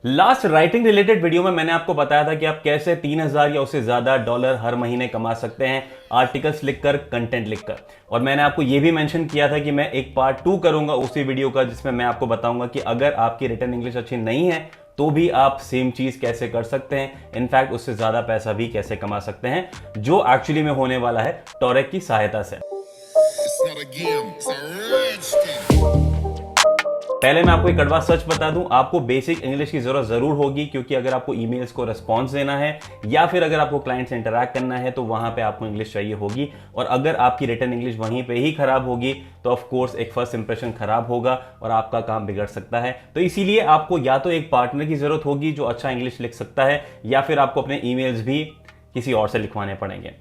Last writing related video में मैंने आपको बताया था कि आप कैसे 3,000 या उससे ज्यादा डॉलर हर महीने कमा सकते हैं आर्टिकल्स लिखकर, कंटेंट लिखकर। और मैंने आपको यह भी मेंशन किया था कि मैं एक पार्ट 2 करूंगा उसी वीडियो का, जिसमें मैं आपको बताऊंगा कि अगर आपकी रिटन इंग्लिश अच्छी नहीं है तो भी आप सेम चीज कैसे कर सकते हैं, इनफैक्ट उससे ज्यादा पैसा भी कैसे कमा सकते हैं, जो एक्चुअली में होने वाला है टोरेक की सहायता से। पहले मैं आपको एक कड़वा सच बता दूं, आपको बेसिक इंग्लिश की जरूरत जरूर होगी, क्योंकि अगर आपको ईमेल्स को रिस्पॉन्स देना है या फिर अगर आपको क्लाइंट से इंटरैक्ट करना है तो वहां पे आपको इंग्लिश चाहिए होगी। और अगर आपकी रिटन इंग्लिश वहीं पे ही खराब होगी तो ऑफ कोर्स एक फर्स्ट इंप्रेशन खराब होगा और आपका काम बिगड़ सकता है। तो इसीलिए आपको या तो एक पार्टनर की जरूरत होगी जो अच्छा इंग्लिश लिख सकता है, या फिर आपको अपने ईमेल्स भी किसी और से लिखवाने पड़ेंगे।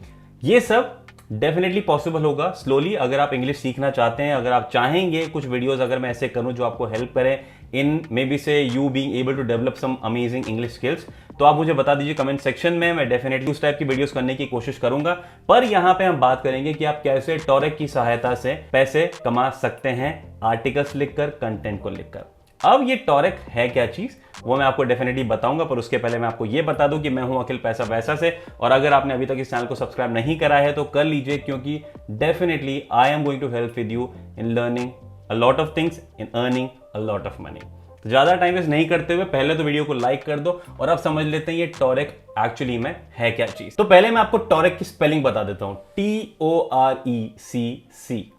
ये सब डेफिनेटली पॉसिबल होगा स्लोली, अगर आप इंग्लिश सीखना चाहते हैं। अगर आप चाहेंगे कुछ वीडियोस अगर मैं ऐसे करूं जो आपको हेल्प करें इन मे बी से you being able to develop some amazing English skills, तो आप मुझे बता दीजिए कमेंट सेक्शन में। मैं डेफिनेटली उस टाइप की वीडियोस करने की कोशिश करूंगा। पर यहां पे हम बात करेंगे कि आप कैसे टोरेक की सहायता से पैसे कमा सकते हैं आर्टिकल्स लिखकर, कंटेंट को लिखकर। अब ये टोरेक है क्या चीज, वो मैं आपको डेफिनेटली बताऊंगा, पर उसके पहले मैं आपको ये बता दूं कि मैं हूं अखिल पैसा वैसा से। और अगर आपने अभी तक इस चैनल को सब्सक्राइब नहीं करा है तो कर लीजिए, क्योंकि definitely I am going to help with you in learning a lot of things, in earning a lot of money. तो ज्यादा टाइम वेस्ट नहीं करते हुए पहले तो वीडियो को लाइक कर दो और अब समझ लेते हैं ये टोरेक एक्चुअली में है क्या चीज। तो पहले मैं आपको टोरेक की स्पेलिंग बता देता हूं। TORECC।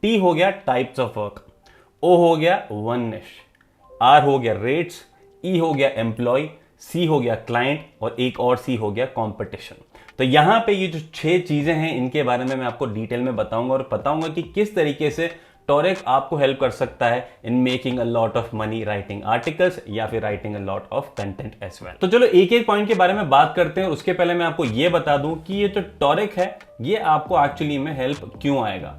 टी हो गया टाइप्स ऑफ वर्क, ओ हो गया वन निश, आर हो गया रेट्स, ई हो गया एम्प्लॉय, सी हो गया क्लाइंट और एक और सी हो गया कंपटीशन। तो यहां पे ये जो 6 चीजें हैं इनके बारे में मैं आपको डिटेल में बताऊंगा और बताऊंगा कि किस तरीके से टोरेक आपको हेल्प कर सकता है in making a lot of money writing articles या फिर writing a lot of content as well. तो चलो एक एक पॉइंट के बारे में बात करते हैं। उसके पहले मैं आपको ये बता दूं कि ये जो टोरेक है ये आपको एक्चुअली में हेल्प क्यों आएगा।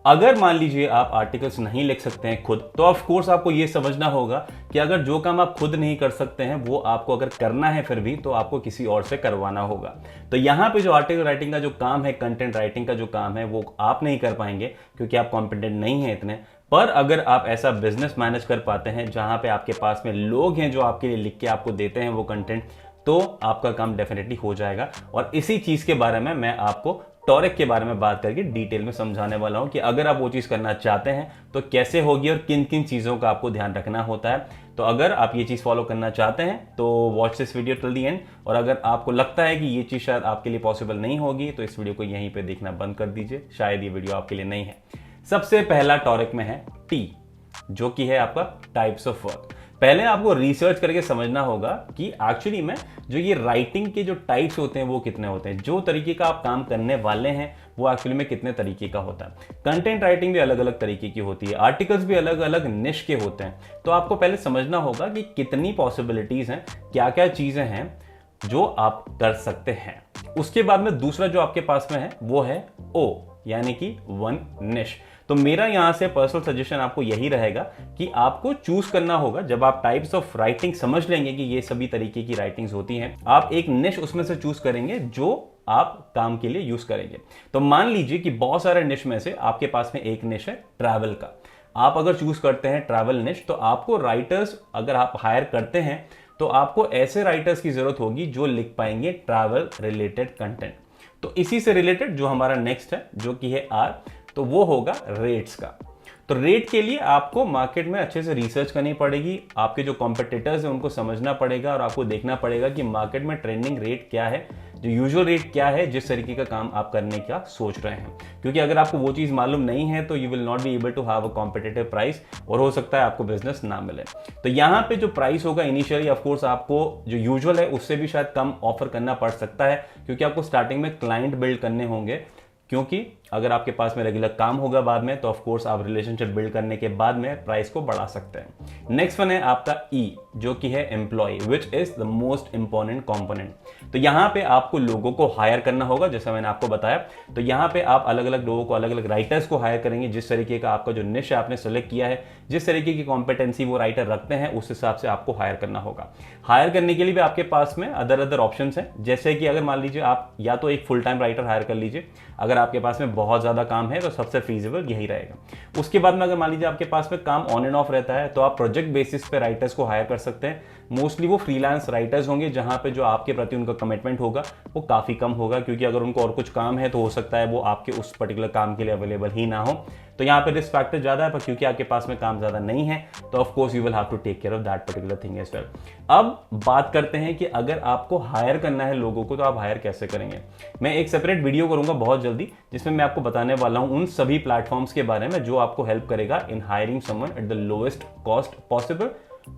अगर मान लीजिए आप आर्टिकल्स नहीं लिख सकते हैं खुद, तो ऑफ कोर्स आपको यह समझना होगा कि अगर जो काम आप खुद नहीं कर सकते हैं वो आपको अगर करना है फिर भी, तो आपको किसी और से करवाना होगा। तो यहां पे जो आर्टिकल राइटिंग का जो काम है, कंटेंट राइटिंग का जो काम है, वो आप नहीं कर पाएंगे क्योंकि आप कॉम्पिटेंट नहीं है इतने। पर अगर आप ऐसा बिजनेस मैनेज कर पाते हैं जहां पे आपके पास में लोग हैं जो आपके लिए लिख के आपको देते हैं वो कंटेंट, तो आपका काम डेफिनेटली हो जाएगा। और इसी चीज के बारे में मैं आपको टोरेक के बारे में बात करके डिटेल में समझाने वाला हूं कि अगर आप वो चीज करना चाहते हैं तो कैसे होगी और किन किन चीजों का आपको ध्यान रखना होता है। तो अगर आप ये चीज फॉलो करना चाहते हैं तो watch this video till the end. और अगर आपको लगता है कि ये चीज शायद आपके लिए पॉसिबल नहीं होगी तो इस वीडियो को यहीं पे देखना बंद कर दीजिए, शायद ये वीडियो आपके लिए नहीं है। सबसे पहला टोरेक में है टी, जो कि है आपका टाइप्स ऑफ वर्क। पहले आपको रिसर्च करके समझना होगा कि एक्चुअली में जो ये राइटिंग के जो टाइप्स होते हैं वो कितने होते हैं, जो तरीके का आप काम करने वाले हैं वो एक्चुअली में कितने तरीके का होता है। कंटेंट राइटिंग भी अलग अलग तरीके की होती है, आर्टिकल्स भी अलग अलग निश के होते हैं। तो आपको पहले समझना होगा कि कितनी पॉसिबिलिटीज हैं, क्या क्या चीजें हैं जो आप कर सकते हैं। उसके बाद में दूसरा जो आपके पास में है वो है ओ, यानी कि वन निश। तो मेरा यहां से पर्सनल सजेशन आपको यही रहेगा कि आपको चूज करना होगा, जब आप टाइप्स ऑफ राइटिंग समझ लेंगे कि ये सभी तरीके की राइटिंग्स होती हैं, आप एक निश उसमें से चूज करेंगे जो आप काम के लिए यूज करेंगे। तो मान लीजिए कि बहुत सारे निश में से आपके पास में एक निश है ट्रैवल का। आप अगर चूज करते हैं ट्रैवल निश, तो आपको राइटर्स अगर आप हायर करते हैं तो आपको ऐसे राइटर्स की जरूरत होगी जो लिख पाएंगे ट्रैवल रिलेटेड कंटेंट। तो इसी से रिलेटेड जो हमारा नेक्स्ट है जो कि है आर, तो वो होगा रेट्स का। तो रेट के लिए आपको मार्केट में अच्छे से रिसर्च करनी पड़ेगी, आपके जो कॉम्पिटिटर्स हैं उनको समझना पड़ेगा और आपको देखना पड़ेगा कि मार्केट में ट्रेंडिंग रेट क्या है, जो यूजुअल रेट क्या है जिस तरीके का काम आप करने का सोच रहे हैं। क्योंकि अगर आपको वो चीज मालूम नहीं है तो you will not be able to have a competitive price और हो सकता है आपको बिजनेस ना मिले। तो यहाँ पे जो प्राइस होगा इनिशियली ऑफ कोर्स आपको जो यूजुअल है उससे भी शायद कम ऑफर करना पड़ सकता है, क्योंकि आपको स्टार्टिंग में क्लाइंट बिल्ड करने होंगे। क्योंकि अगर आपके पास में रेगुलर काम होगा बाद में तो ऑफ कोर्स आप रिलेशनशिप बिल्ड करने के बाद में प्राइस को बढ़ा सकते हैं। नेक्स्ट वन है आपका ई, जो कि है employ, which is the most important component. तो यहां पे आपको लोगों को हायर करना होगा, जैसा मैंने आपको बताया। तो यहां पे आप अलग अलग लोगों को, अलग अलग राइटर्स को हायर करेंगे, जिस तरीके का आपका जो निश आपने सेलेक्ट किया है, जिस तरीके की कॉम्पिटेंसी वो राइटर रखते हैं उस हिसाब से आपको हायर करना होगा। हायर करने के लिए भी आपके पास में अदर ऑप्शंस हैं, जैसे कि अगर मान लीजिए आप या तो एक फुल टाइम राइटर हायर कर लीजिए, अगर आपके पास में बहुत ज़्यादा काम है तो सबसे फीजिबल यही रहेगा। उसके बाद में अगर मान लीजिए आपके पास में काम ऑन एंड ऑफ रहता है तो आप प्रोजेक्ट बेसिस पे राइटर्स को हायर कर सकते हैं। मोस्टली वो फ्रीलांस राइटर्स होंगे जहां पे जो आपके प्रति उनका कमिटमेंट होगा वो काफ़ी कम होगा, क्योंकि अगर उनको और कुछ काम है तो हो सकता है वो आपके उस पर्टिकुलर काम के लिए अवेलेबल ही ना हो। तो यहाँ पे रिस्क फैक्टर ज़्यादा है, पर क्योंकि आपके पास में काम ज़्यादा नहीं है तो of course you will have to take care of that particular thing as well. अब बात करते हैं कि अगर आपको हायर करना है लोगों को तो आप हायर कैसे करेंगे। मैं एक सेपरेट वीडियो करूंगा बहुत जल्दी जिसमें मैं आपको बताने वाला हूं उन सभी प्लेटफॉर्म्स के बारे में जो आपको हेल्प करेगा in hiring someone at the lowest cost possible,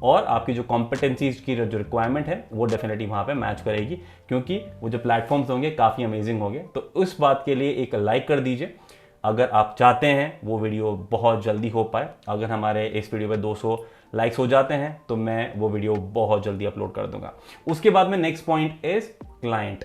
और आपकी जो कॉम्पिटेंसीज की जो रिक्वायरमेंट है वो डेफिनेटली वहां पे मैच करेगी, क्योंकि वो जो प्लेटफॉर्म्स होंगे काफ़ी अमेजिंग होंगे। तो उस बात के लिए एक लाइक कर दीजिए अगर आप चाहते हैं वो वीडियो बहुत जल्दी हो पाए। अगर हमारे इस वीडियो पे 200 लाइक्स हो जाते हैं तो मैं वो वीडियो बहुत जल्दी अपलोड कर दूंगा। उसके बाद में next point is client.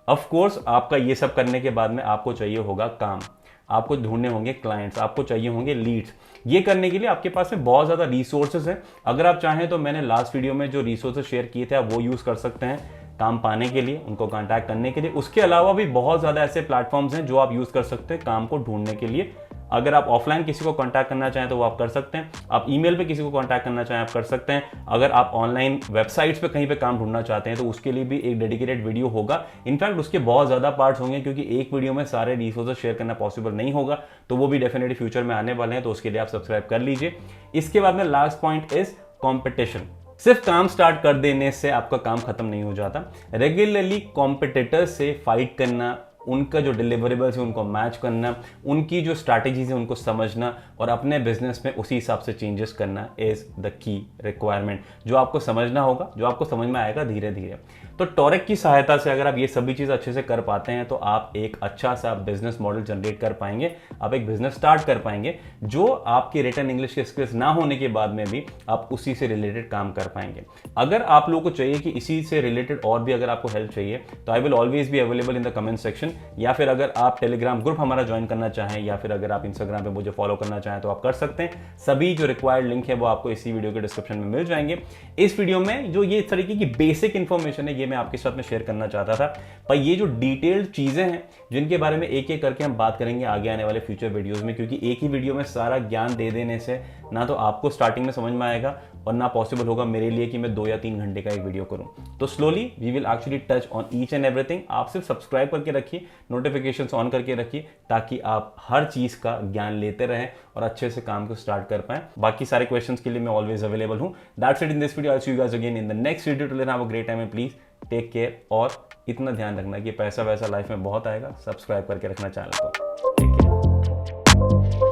Of course आपका ये सब करने के बाद में आपको चाहिए होगा काम, आपको ढूंढने होंगे क्लाइंट्स, आपको चाहिए होंगे लीड्स। ये करने के लिए आपके पास में बहुत ज़्यादा रिसोर्सेज हैं। अगर आप चाहें तो मैंने लास्ट वीडियो में जो रिसोर्सेज शेयर किए थे आप वो यूज़ कर सकते हैं काम पाने के लिए, उनको कांटेक्ट करने के लिए। उसके अलावा भी बहुत ज़्यादा ऐसे प्लेटफॉर्म्स हैं जो आप यूज़ कर सकते हैं काम को ढूंढने के लिए। अगर आप ऑफलाइन किसी को कांटेक्ट करना चाहें तो वो आप कर सकते हैं, आप ईमेल पे किसी को कांटेक्ट करना चाहें आप कर सकते हैं। अगर आप ऑनलाइन वेबसाइट्स पे कहीं पे काम ढूंढना चाहते हैं तो उसके लिए भी एक डेडिकेटेड वीडियो होगा। इनफैक्ट उसके बहुत ज़्यादा पार्ट्स होंगे क्योंकि एक वीडियो में सारे रिसोर्सेज शेयर करना पॉसिबल नहीं होगा, तो वो भी डेफिनेटली फ्यूचर में आने वाले हैं, तो उसके लिए आप सब्सक्राइब कर लीजिए। इसके बाद में लास्ट पॉइंट इज कॉम्पिटिशन। सिर्फ काम स्टार्ट कर देने से आपका काम खत्म नहीं हो जाता। रेगुलरली कॉम्पिटिटर्स से फाइट करना, उनका जो डिलीवरेबल्स है उनको मैच करना, उनकी जो स्ट्रैटेजीज है उनको समझना और अपने बिजनेस में उसी हिसाब से चेंजेस करना इज द की रिक्वायरमेंट, जो आपको समझना होगा, जो आपको समझ में आएगा धीरे धीरे। तो टॉरेक की सहायता से अगर आप ये सभी चीज़ अच्छे से कर पाते हैं तो आप एक अच्छा सा बिजनेस मॉडल जनरेट कर पाएंगे, आप एक बिजनेस स्टार्ट कर पाएंगे जो आपके रिटन इंग्लिश के स्किल्स ना होने के बाद में भी आप उसी से रिलेटेड काम कर पाएंगे। अगर आप लोगों को चाहिए कि इसी से रिलेटेड और भी अगर आपको हेल्प चाहिए तो I will always be available in the comment section, या फिर अगर आप टेलीग्राम ग्रुप हमारा ज्वाइन करना चाहें या फिर अगर आप इंस्टाग्राम पे मुझे फॉलो करना चाहें तो आप कर सकते हैं। सभी जो रिक्वायर्ड लिंक है वो आपको इसी वीडियो के डिस्क्रिप्शन में मिल जाएंगे। इस वीडियो में जो ये तरीके की बेसिक इंफॉर्मेशन है ये मैं आपके साथ में शेयर करना चाहता था, पर ये जो डिटेल्ड चीजें हैं जिनके बारे में एक एक करके हम बात करेंगे आगे आने वाले फ्यूचर वीडियोस में, क्योंकि एक ही वीडियो में सारा ज्ञान दे देने से ना तो आपको स्टार्टिंग में समझ में आएगा और ना पॉसिबल होगा मेरे लिए कि मैं 2 या 3 घंटे का एक वीडियो करूं। तो slowly we will actually touch on each and everything. आप सिर्फ सब्सक्राइब करके रखिए, नोटिफिकेशंस ऑन करके रखिए, ताकि आप हर चीज का ज्ञान लेते रहें और अच्छे से काम को स्टार्ट कर पाएं। बाकी सारे क्वेश्चंस के लिए मैं ऑलवेज अवेलेबल हूं। That's it in this video. I see you guys again in the next video. Till then have a great time and please take care. और इतना ध्यान रखना कि पैसा वैसा लाइफ में बहुत आएगा, सब्सक्राइब करके रखना चैनल को। Take care.